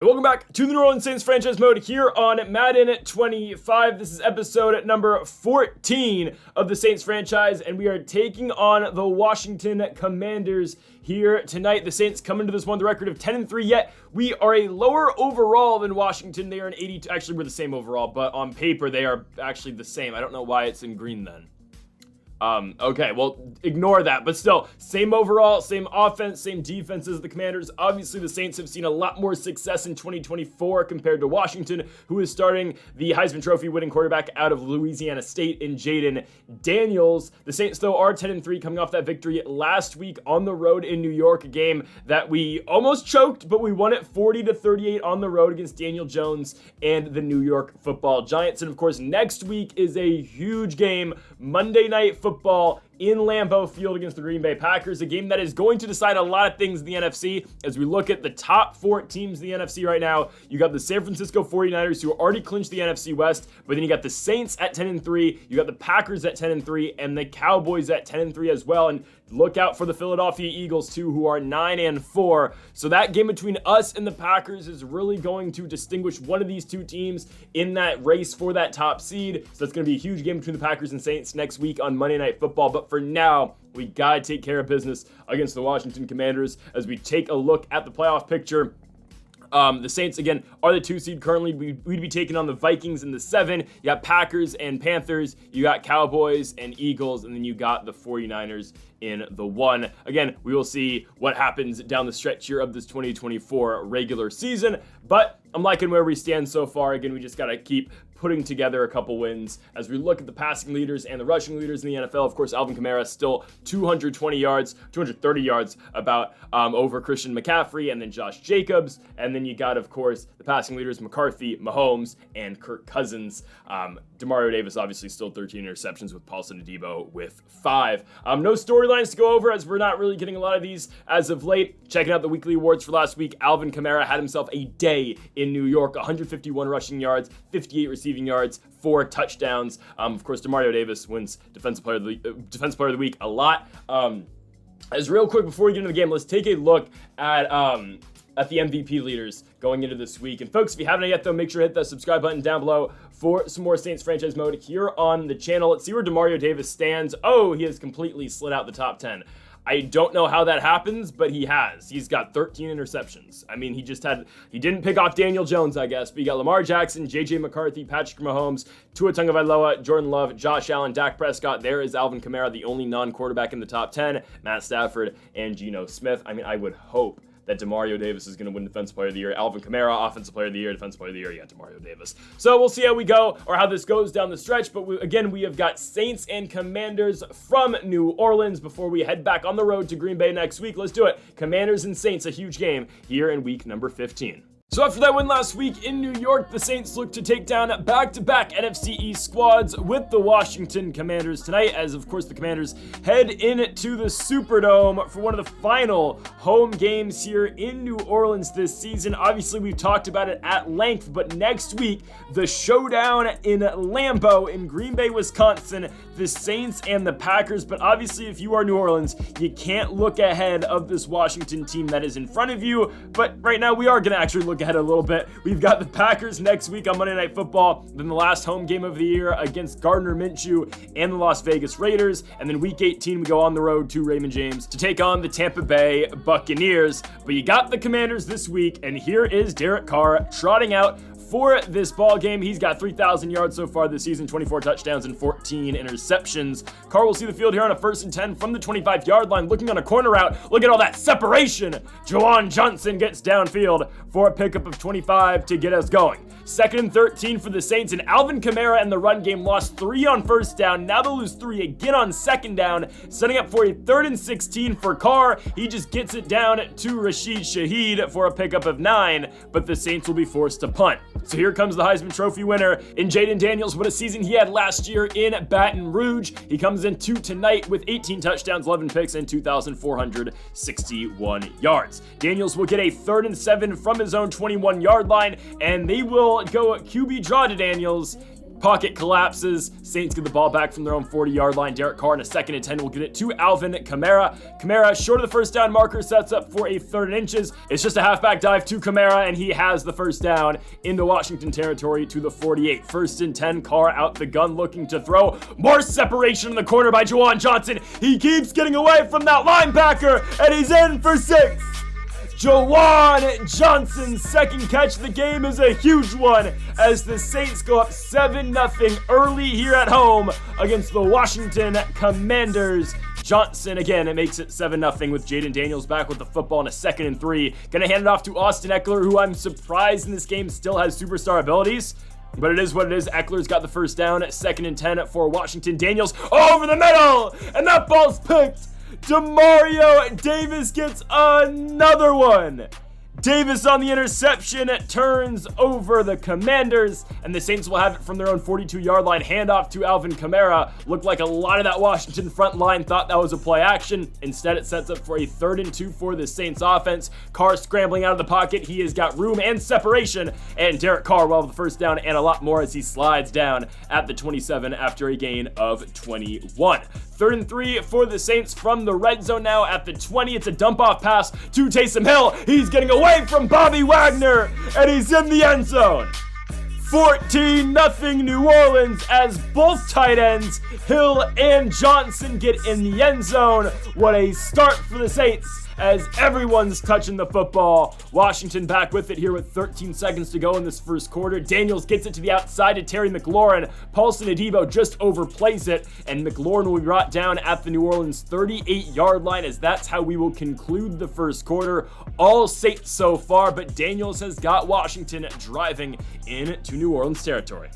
Welcome back to the New Orleans Saints franchise mode here on Madden 25. This is episode number 14 of the Saints franchise, and we are taking on the Washington Commanders here tonight. The Saints come into this one with a record of 10-3, yet we are a lower overall than Washington. They are an 82. Actually, we're the same overall, but on paper, they are actually the same. I don't know why it's in green then. Okay, well, ignore that, but still, same overall, same offense, same defense as the Commanders. Obviously, the Saints have seen a lot more success in 2024 compared to Washington, who is starting the Heisman Trophy winning quarterback out of Louisiana State in Jaden Daniels. The Saints, though, are 10-3, coming off that victory last week on the road in New York, a game that we almost choked, but we won it 40-38 on the road against Daniel Jones and the New York Football Giants. And of course, next week is a huge game, Monday Night Football in Lambeau Field against the Green Bay Packers, a game that is going to decide a lot of things in the NFC. As we look at the top four teams in the NFC right now, you got the San Francisco 49ers, who already clinched the NFC West, but then you got the Saints at 10-3, you got the Packers at 10-3, and the Cowboys at 10-3 as well. And look out for the Philadelphia Eagles, too, who are 9-4. So that game between us and the Packers is really going to distinguish one of these two teams in that race for that top seed. So that's going to be a huge game between the Packers and Saints next week on Monday Night Football. But for now, we got to take care of business against the Washington Commanders as we take a look at the playoff picture. The Saints, again, are the 2 seed currently. We'd be taking on the Vikings in the 7. You got Packers and Panthers. You got Cowboys and Eagles. And then you got the 49ers in the 1. Again, we will see what happens down the stretch here of this 2024 regular season. But I'm liking where we stand so far. Again, we just got to keep putting together a couple wins. As we look at the passing leaders and the rushing leaders in the NFL, of course, Alvin Kamara still 230 yards about over Christian McCaffrey and then Josh Jacobs. And then you got, of course, the passing leaders McCarthy, Mahomes, and Kirk Cousins. Demario Davis obviously still 13 interceptions with Paulson Adebo with 5. No storylines to go over as we're not really getting a lot of these as of late. Checking out the weekly awards for last week, Alvin Kamara had himself a day in New York, 151 rushing yards, 58 receiving yards, 4 touchdowns. Of course, Demario Davis wins Defensive Player of the Week a lot. As real quick before we get into the game, let's take a look at the MVP leaders going into this week. And folks, if you haven't yet, though, make sure to hit that subscribe button down below for some more Saints franchise mode here on the channel. Let's see where Demario Davis stands. Oh, he has completely slid out the top 10. I don't know how that happens, but he has. He's got 13 interceptions. I mean, he didn't pick off Daniel Jones, I guess, but you got Lamar Jackson, JJ McCarthy, Patrick Mahomes, Tua Tagovailoa, Jordan Love, Josh Allen, Dak Prescott. There is Alvin Kamara, the only non-quarterback in the top 10, Matt Stafford, and Geno Smith. I mean, I would hope that Demario Davis is going to win Defensive Player of the Year. Alvin Kamara, Offensive Player of the Year, Defensive Player of the Year. Yeah, Demario Davis. So we'll see how we go or how this goes down the stretch. But we have got Saints and Commanders from New Orleans before we head back on the road to Green Bay next week. Let's do it. Commanders and Saints, a huge game here in week number 15. So after that win last week in New York, the Saints look to take down back-to-back NFC East squads with the Washington Commanders tonight, as of course the Commanders head into the Superdome for one of the final home games here in New Orleans this season. Obviously, we've talked about it at length, but next week, the showdown in Lambeau in Green Bay, Wisconsin, the Saints and the Packers. But obviously, if you are New Orleans, you can't look ahead of this Washington team that is in front of you. But right now, we are going to actually look ahead a little bit. We've got the Packers next week on Monday Night Football, then the last home game of the year against Gardner Minshew and the Las Vegas Raiders, and then week 18 we go on the road to Raymond James to take on the Tampa Bay Buccaneers. But you got the Commanders this week, and here is Derek Carr trotting out for this ball game. He's got 3,000 yards so far this season, 24 touchdowns and 14 interceptions. Carr will see the field here on a 1st and 10 from the 25-yard line, looking on a corner route. Look at all that separation. Juwan Johnson gets downfield for a pickup of 25 to get us going. 2nd and 13 for the Saints, and Alvin Kamara and the run game lost 3 on 1st down. Now they'll lose 3 again on 2nd down, setting up for a 3rd and 16 for Carr. He just gets it down to Rashid Shaheed for a pickup of 9, but the Saints will be forced to punt. So here comes the Heisman Trophy winner in Jaden Daniels. What a season he had last year in Baton Rouge. He comes into tonight with 18 touchdowns, 11 picks, and 2,461 yards. Daniels will get a 3rd and 7 from his own 21-yard line, and they will go QB draw to Daniels. Pocket collapses. Saints get the ball back from their own 40-yard line. Derek Carr in a 2nd and 10 will get it to Alvin Kamara. Kamara, short of the first down marker, sets up for a 3rd and inches. It's just a halfback dive to Kamara, and he has the first down into Washington territory to the 48. 1st and 10, Carr out the gun looking to throw. More separation in the corner by Juwan Johnson. He keeps getting away from that linebacker, and he's in for 6. Juwan Johnson's 2nd catch of the game is a huge one as the Saints go up 7-0 early here at home against the Washington Commanders. Johnson, again, it makes it 7-0 with Jaden Daniels back with the football in a 2nd and 3. Gonna hand it off to Austin Eckler, who I'm surprised in this game still has superstar abilities. But it is what it is. Eckler's got the first down at 2nd and 10 for Washington. Daniels over the middle, and that ball's picked. Demario Davis gets another one. Davis on the interception, it turns over the Commanders, and the Saints will have it from their own 42-yard line. Handoff to Alvin Kamara. Looked like a lot of that Washington front line thought that was a play action. Instead, it sets up for a 3rd and 2 for the Saints offense. Carr scrambling out of the pocket. He has got room and separation, and Derek Carr will have the first down and a lot more as he slides down at the 27 after a gain of 21. 3rd and 3 for the Saints from the red zone now at the 20. It's a dump-off pass to Taysom Hill. He's getting away from Bobby Wagner, and he's in the end zone. 14-0 New Orleans as both tight ends, Hill and Johnson, get in the end zone. What a start for the Saints as everyone's touching the football. Washington back with it here with 13 seconds to go in this first quarter. Daniels gets it to the outside to Terry McLaurin. Paulson Adebo just overplays it, and McLaurin will be brought down at the New Orleans 38-yard line as that's how we will conclude the first quarter. All Saints so far, but Daniels has got Washington driving into New Orleans territory.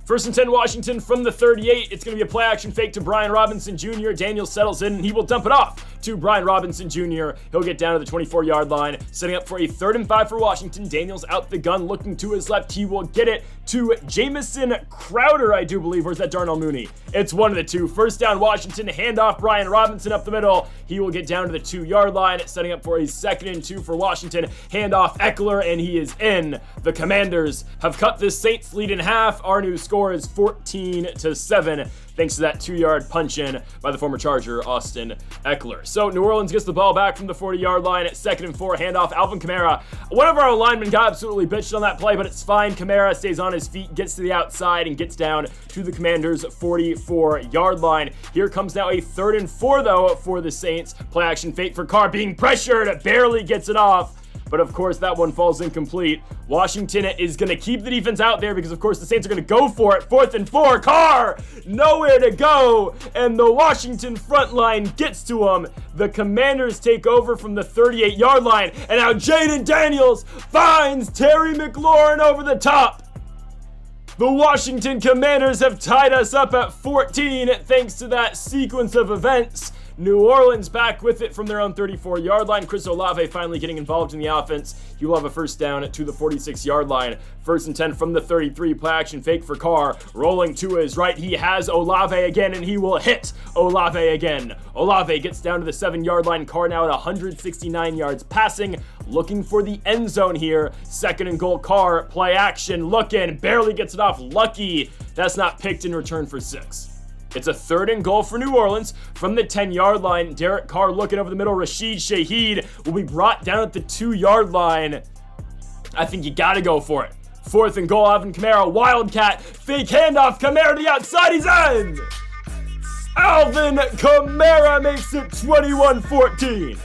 1st and 10 Washington from the 38. It's going to be a play action fake to Brian Robinson Jr. Daniels settles in and he will dump it off to Brian Robinson Jr. He'll get down to the 24-yard line, setting up for a 3rd and 5 for Washington. Daniels out the gun looking to his left. He will get it to Jamison Crowder, I do believe. Or is that Darnell Mooney? It's one of the two. First down Washington, handoff Brian Robinson up the middle. He will get down to the 2-yard line, setting up for a 2nd and 2 for Washington. Handoff Eckler, and he is in. The Commanders have cut this Saints lead in half. Our new score is 14-7. Thanks to that 2-yard punch in by the former Charger, Austin Eckler. So New Orleans gets the ball back from the 40-yard line at 2nd and 4. Handoff Alvin Kamara. One of our linemen got absolutely bitched on that play, but it's fine. Kamara stays on his feet, gets to the outside, and gets down to the Commanders' 44-yard line. Here comes now a 3rd and 4, though, for the Saints. Play action fake for Carr, being pressured, barely gets it off. But of course, that one falls incomplete. Washington is going to keep the defense out there because, of course, the Saints are going to go for it. 4th and 4. Carr, nowhere to go. And the Washington front line gets to him. The Commanders take over from the 38-yard line. And now Jaden Daniels finds Terry McLaurin over the top. The Washington Commanders have tied us up at 14 thanks to that sequence of events. New Orleans back with it from their own 34-yard line. Chris Olave finally getting involved in the offense. He will have a first down to the 46-yard line. 1st and 10 from the 33. Play action fake for Carr. Rolling to his right. He has Olave again, and he will hit Olave again. Olave gets down to the 7-yard line. Carr now at 169 yards passing. Looking for the end zone here. 2nd and goal. Carr, play action, looking, barely gets it off. Lucky that's not picked in return for 6. It's a 3rd and goal for New Orleans from the 10-yard line. Derek Carr looking over the middle. Rashid Shaheed will be brought down at the 2-yard line. I think you got to go for it. 4th and goal. Alvin Kamara, Wildcat, fake handoff. Kamara to the outside. He's in. Alvin Kamara makes it 21-14.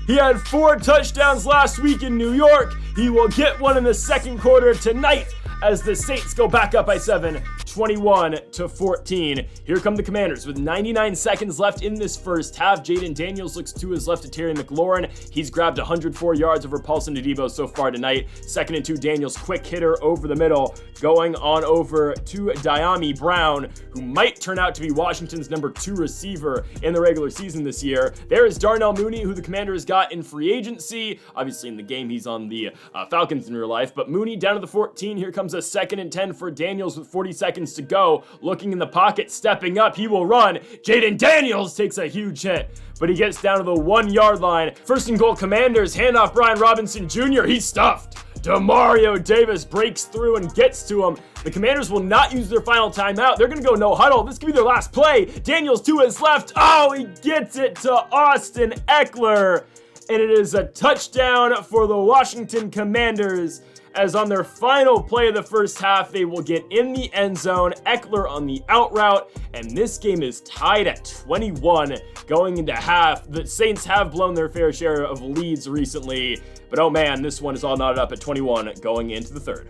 He had 4 touchdowns last week in New York. He will get one in the second quarter tonight as the Saints go back up by 7, 21-14. Here come the Commanders with 99 seconds left in this first half. Jaden Daniels looks to his left to Terry McLaurin. He's grabbed 104 yards over Paulson Adebo so far tonight. 2nd and 2, Daniels, quick hitter over the middle. Going on over to Diami Brown, who might turn out to be Washington's number 2 receiver in the regular season this year. There is Darnell Mooney, who the Commanders got in free agency. Obviously in the game, he's on the Falcons in real life. But Mooney down to the 14. Here comes a 2nd and 10 for Daniels with 40 seconds to go. Looking in the pocket, stepping up, he will run. Jaden Daniels takes a huge hit, but he gets down to the 1-yard line. 1st and goal, Commanders, handoff Brian Robinson Jr. He's stuffed. Demario Davis breaks through and gets to him. The Commanders will not use their final timeout. They're going to go no huddle. This could be their last play. Daniels to his left. Oh, he gets it to Austin Ekeler. And it is a touchdown for the Washington Commanders, as on their final play of the first half, they will get in the end zone, Ekeler on the out route, and this game is tied at 21 going into half. The Saints have blown their fair share of leads recently, but oh man, this one is all knotted up at 21 going into the third.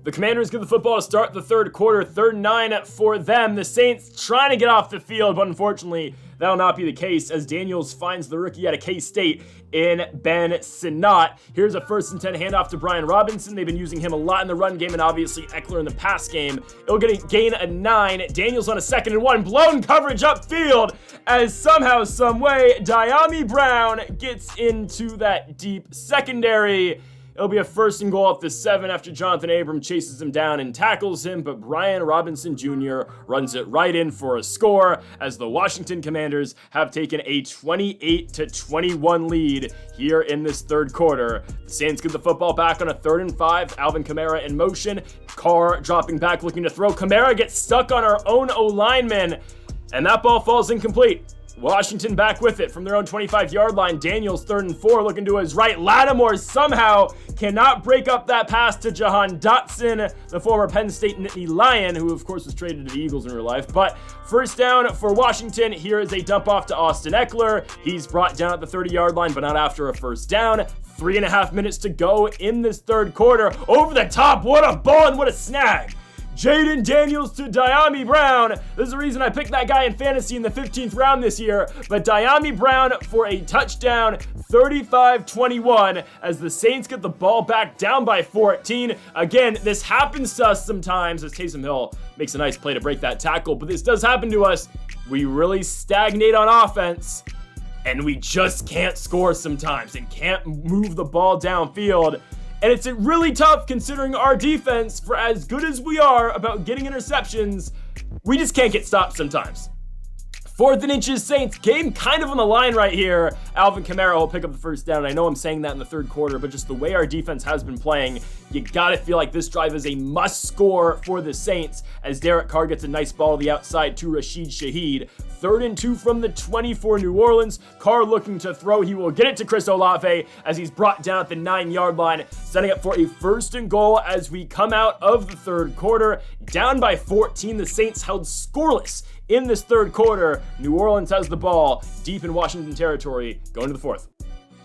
The Commanders get the football to start the third quarter, 3rd and 9 for them. The Saints trying to get off the field, but unfortunately, that'll not be the case as Daniels finds the rookie out of K-State in Ben Sinnott. Here's a 1st and 10 handoff to Brian Robinson. They've been using him a lot in the run game and obviously Ekeler in the pass game. It'll get a gain of 9. Daniels on a 2nd and 1. Blown coverage upfield as somehow, someway, Dyami Brown gets into that deep secondary. It'll be a 1st and goal at the 7 after Jonathan Abram chases him down and tackles him, but Brian Robinson Jr. runs it right in for a score as the Washington Commanders have taken a 28-21 lead here in this third quarter. The Saints get the football back on a 3rd and 5. Alvin Kamara in motion. Carr dropping back looking to throw. Kamara gets stuck on our own O-lineman, and that ball falls incomplete. Washington back with it from their own 25-yard line. Daniels 3rd and 4 looking to his right. Lattimore somehow cannot break up that pass to Jahan Dotson, the former Penn State Nittany Lion, who of course was traded to the Eagles in real life. But 1st down for Washington. Here is a dump off to Austin Ekeler. He's brought down at the 30-yard line, but not after a 1st down. 3.5 minutes to go in this third quarter. Over the top, what a ball and what a snag. Jaden Daniels to Dyami Brown. There's a reason I picked that guy in fantasy in the 15th round this year. But Dyami Brown for a touchdown, 35-21, as the Saints get the ball back down by 14. Again, this happens to us sometimes as Taysom Hill makes a nice play to break that tackle. But this does happen to us. We really stagnate on offense, and we just can't score sometimes and can't move the ball downfield. And it's really tough considering our defense, for as good as we are about getting interceptions, we just can't get stopped sometimes. 4th and inches, Saints, game kind of on the line right here. Alvin Kamara will pick up the 1st down. I know I'm saying that in the third quarter, but just the way our defense has been playing, you gotta feel like this drive is a must score for the Saints as Derek Carr gets a nice ball to the outside to Rashid Shaheed. 3rd and 2 from the 20 for New Orleans. Carr looking to throw. He will get it to Chris Olave as he's brought down at the 9-yard line, setting up for a 1st and goal as we come out of the third quarter. Down by 14, the Saints held scoreless in this third quarter. New Orleans has the ball deep in Washington territory going to the 4th.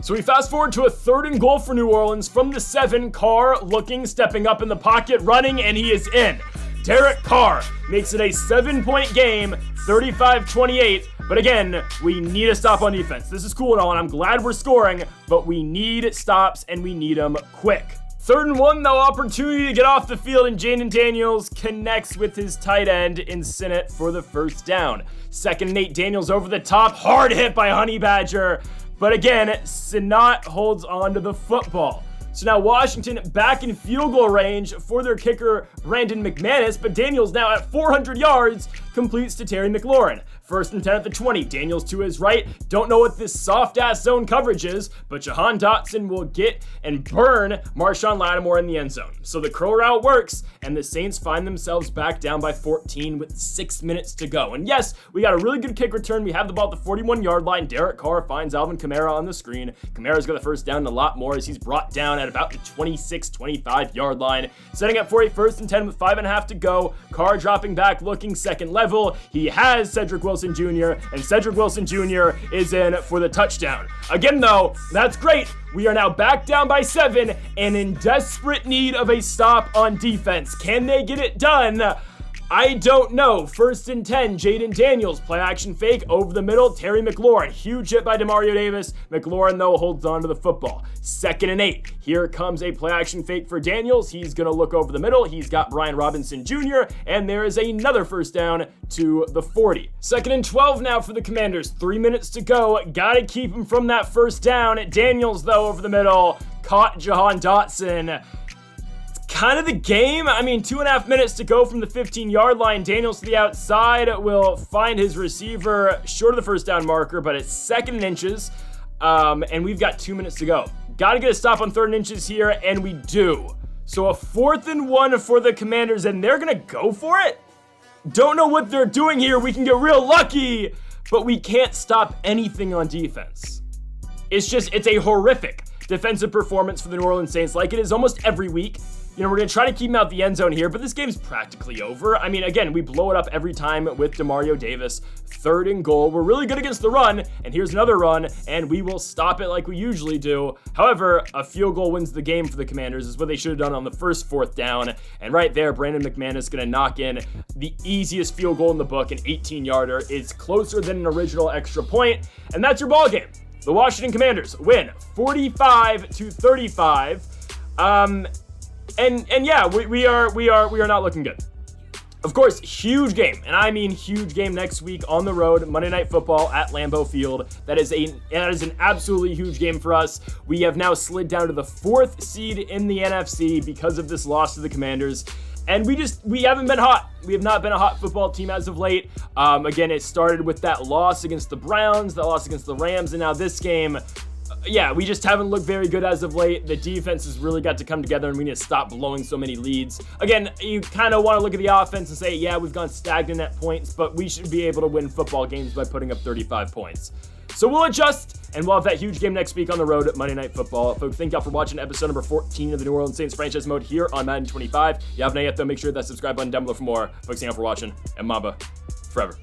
So we fast forward to a 3rd and goal for New Orleans from the 7. Carr looking, stepping up in the pocket, running, and he is in. Derek Carr makes it a 7-point game, 35-28. But again, we need a stop on defense. This is cool and all, and I'm glad we're scoring, but we need stops and we need them quick. 3rd and 1, though, opportunity to get off the field, and Jaden Daniels connects with his tight end in Sinnott for the 1st down. 2nd and 8, Daniels over the top, hard hit by Honey Badger. But again, Sinnott holds on to the football. So now Washington back in field goal range for their kicker, Brandon McManus, but Daniels now at 400 yards completes to Terry McLaurin. 1st and 10 at the 20. Daniels to his right. Don't know what this soft-ass zone coverage is, but Jahan Dotson will get and burn Marshawn Lattimore in the end zone. So the curl route works, and the Saints find themselves back down by 14 with 6 minutes to go. And yes, we got a really good kick return. We have the ball at the 41-yard line. Derek Carr finds Alvin Kamara on the screen. Kamara's got the 1st down and a lot more as he's brought down at about the 26-25-yard line. Setting up for a 1st and 10 with 5.5 to go. Carr dropping back, looking second level. He has Cedric Wilson Jr., and Cedric Wilson Jr. is in for the touchdown. Again, though, that's great. We are now back down by 7 and in desperate need of a stop on defense. Can they get it done? I don't know. 1st and 10, Jaden Daniels, play action fake over the middle, Terry McLaurin. Huge hit by Demario Davis. McLaurin, though, holds on to the football. 2nd and 8, here comes a play action fake for Daniels. He's going to look over the middle. He's got Brian Robinson Jr., and there is another 1st down to the 40. 2nd and 12 now for the Commanders. 3 minutes to go. Got to keep him from that 1st down. Daniels, though, over the middle, caught Jahan Dotson. Kind of the game. I mean, 2.5 minutes to go from the 15-yard line. Daniels to the outside will find his receiver short of the 1st down marker, but it's 2nd and inches. And we've got 2 minutes to go. Got to get a stop on 3rd and inches here, and we do. So a 4th and 1 for the Commanders, and they're going to go for it? Don't know what they're doing here. We can get real lucky, but we can't stop anything on defense. It's a horrific defensive performance for the New Orleans Saints, like it is almost every week. You know, we're going to try to keep him out the end zone here, but this game's practically over. I mean, again, we blow it up every time with Demario Davis. 3rd and goal. We're really good against the run, and here's another run, and we will stop it like we usually do. However, a field goal wins the game for the Commanders is what they should have done on the first 4th down, and right there, Brandon McManus is going to knock in the easiest field goal in the book, an 18-yarder. It's closer than an original extra point, and that's your ball game. The Washington Commanders win 45-35. And yeah, we are not looking good. Of course, huge game, and I mean huge game next week on the road, Monday Night Football at Lambeau Field. That is an absolutely huge game for us. We have now slid down to the 4th seed in the NFC because of this loss to the Commanders. And we haven't been hot. We have not been a hot football team as of late. Again, it started with that loss against the Browns, that loss against the Rams, and now this game. Yeah, we just haven't looked very good as of late. The defense has really got to come together, and we need to stop blowing so many leads. Again, you kind of want to look at the offense and say, yeah, we've gone stagnant at points, but we should be able to win football games by putting up 35 points. So we'll adjust, and we'll have that huge game next week on the road at Monday Night Football. Folks, thank y'all for watching episode number 14 of the New Orleans Saints franchise mode here on Madden 25. If you haven't yet, though, make sure that subscribe button down below for more. Folks, thank y'all for watching, and Mamba forever.